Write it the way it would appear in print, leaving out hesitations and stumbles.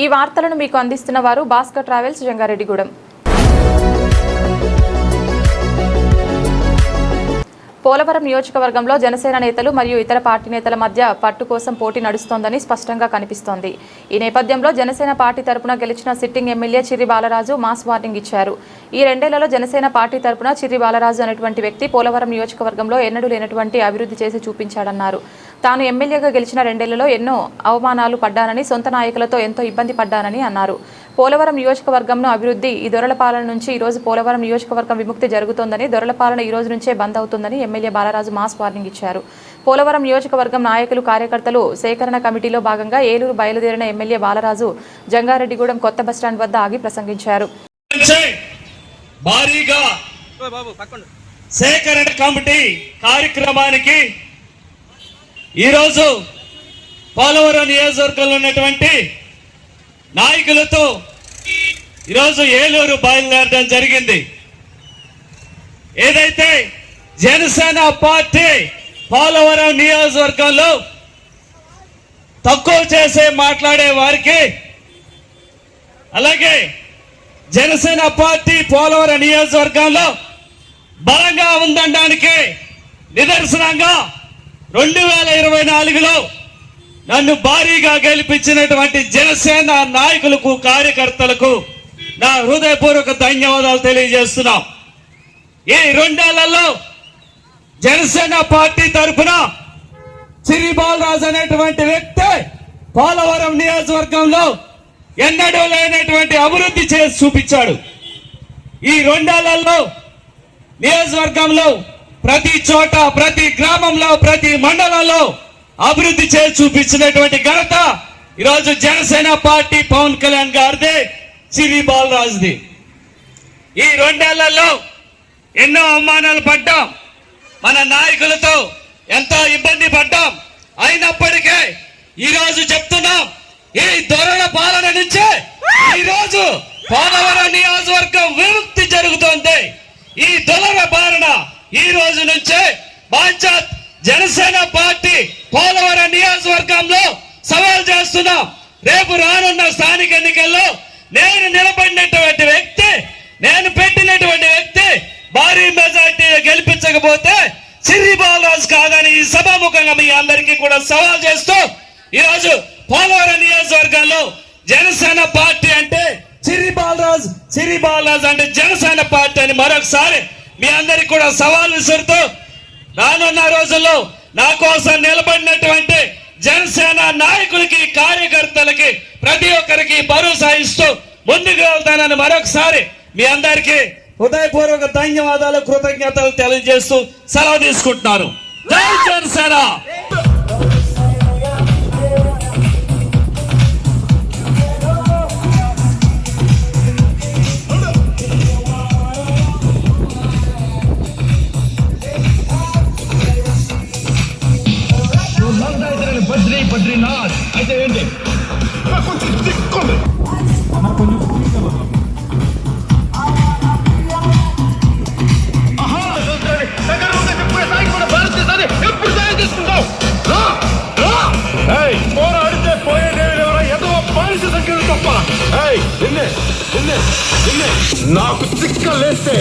ఈ వార్తలను మీకు అందిస్తున్న వారు భాస్కర్ ట్రావెల్స్ జంగారెడ్డిగూడెం. పోలవరం నియోజకవర్గంలో జనసేన నేతలు మరియు ఇతర పార్టీ నేతల మధ్య పట్టు కోసం పోటీ నడుస్తోందని స్పష్టంగా కనిపిస్తోంది. ఈ నేపథ్యంలో జనసేన పార్టీ తరపున గెలిచిన sitting MLA Chirri Balaraju mass warning ఇచ్చారు. ఈ రెండేళ్లలో జనసేన పార్టీ తరపున చిర్రి బాలరాజు అనేటువంటి వ్యక్తి పోలవరం నియోజకవర్గంలో ఎన్నడూ లేనటువంటి అభివృద్ధి చేసి చూపించాడన్నారు. తాను ఎమ్మెల్యేగా గెలిచిన రెండేళ్లలో ఎన్నో అవమానాలు పడ్డానని, సొంత నాయకులతో ఎంతో ఇబ్బంది పడ్డానని అన్నారు. పోలవరం నియోజకవర్గంను అభివృద్ధి ఈ దొరల పాలన నుంచి ఈ రోజు పోలవరం నియోజకవర్గం విముక్తి జరుగుతోందని, దొరల పాలన ఈ రోజు నుంచే బంద్ అవుతుందని ఎమ్మెల్యే బాలరాజు మాస్ వార్నింగ్ ఇచ్చారు. పోలవరం నియోజకవర్గం నాయకులు, కార్యకర్తలు సేకరణ కమిటీలో భాగంగా ఏలూరు బయలుదేరిన ఎమ్మెల్యే బాలరాజు జంగారెడ్డిగూడెం కొత్త బస్టాండ్ వద్ద ఆగి ప్రసంగించారు. సేకరణ కమిటీ కార్యక్రమానికి ఈరోజు పోలవరం నియోజకవర్గంలో ఉన్నటువంటి నాయకులతో ఈరోజు ఏలూరు బయలుదేరడం జరిగింది. ఏదైతే జనసేన పార్టీ పోలవరం నియోజకవర్గంలో తక్కువ చేసే మాట్లాడే వారికి, అలాగే జనసేన పార్టీ పోలవరం నియోజకవర్గంలో బలంగా ఉందనడానికి నిదర్శనంగా 2024లో నన్ను భారీగా గెలిపించినటువంటి జనసేన నాయకులకు, కార్యకర్తలకు నా హృదయపూర్వక ధన్యవాదాలు తెలియజేస్తున్నాం. ఈ రెండేళ్లలో జనసేన పార్టీ తరఫున చిర్రి బాలరాజు అనేటువంటి వ్యక్తి పోలవరం నియోజకవర్గంలో ఎన్నడూ లేనటువంటి అభివృద్ధి చేసి చూపించాడు. ఈ రెండేళ్లలో నియోజకవర్గంలో ప్రతి చోట, ప్రతి గ్రామంలో, ప్రతి మండలంలో అభివృద్ధి చేసి చూపించినటువంటి ఘనత ఈరోజు జనసేన పార్టీ పవన్ కళ్యాణ్ గారిది, చిర్రి బాలరాజుది. ఈ రెండేళ్లలో ఎన్నో అవమానాలు పడ్డాం, మన నాయకులతో ఎంతో ఇబ్బంది పడ్డాం. అయినప్పటికీ ఈరోజు చెప్తున్నాం, ఈ దొరల పాలన నుంచే ఈరోజు పోలవరం నియోజకవర్గం విముక్తి జరుగుతోంది. ఈ దొరల పాలన ఈ రోజు నుంచే బాధ్యత జనసేన పార్టీ పోలవరం నియోజకవర్గంలో సవాల్ చేస్తున్నాం. రేపు రానున్న స్థానిక ఎన్నికల్లో నేను నిలబడినటువంటి వ్యక్తి, నేను పెట్టినటువంటి వ్యక్తి భారీ మెజార్టీ గెలిపించకపోతే చిర్రి బాలరాజు కాదని ఈ సభాముఖంగా మీ అందరికీ కూడా సవాల్ చేస్తూ ఈరోజు పోలవరం నియోజకవర్గంలో జనసేన పార్టీ అంటే చిర్రి బాలరాజు, చిర్రి బాలరాజు అంటే జనసేన పార్టీ అని మరొకసారి మీ అందరికి కూడా సవాల్ విసురుతూ రానున్న రోజుల్లో నా కోసం నిలబడినటువంటి జనసేన నాయకులకి, కార్యకర్తలకి ప్రతి ఒక్కరికి భరోసా ఇస్తూ ముందుకు వెళ్తానని మరొకసారి మీ అందరికీ హృదయపూర్వక ధన్యవాదాలు, కృతజ్ఞతలు తెలియజేస్తూ సెలవు తీసుకుంటున్నారు. జై జనసేన. బద్రీనాథ్ అయితే ఏంటి కొంచెం దిక్కుంది. ఎప్పుడు సాయం తీసుకుంటావు? పోరాడితే పోయేదే ఏదో మనిషి సంఖ్యలు తప్ప. నాకు చిక్కలేస్తే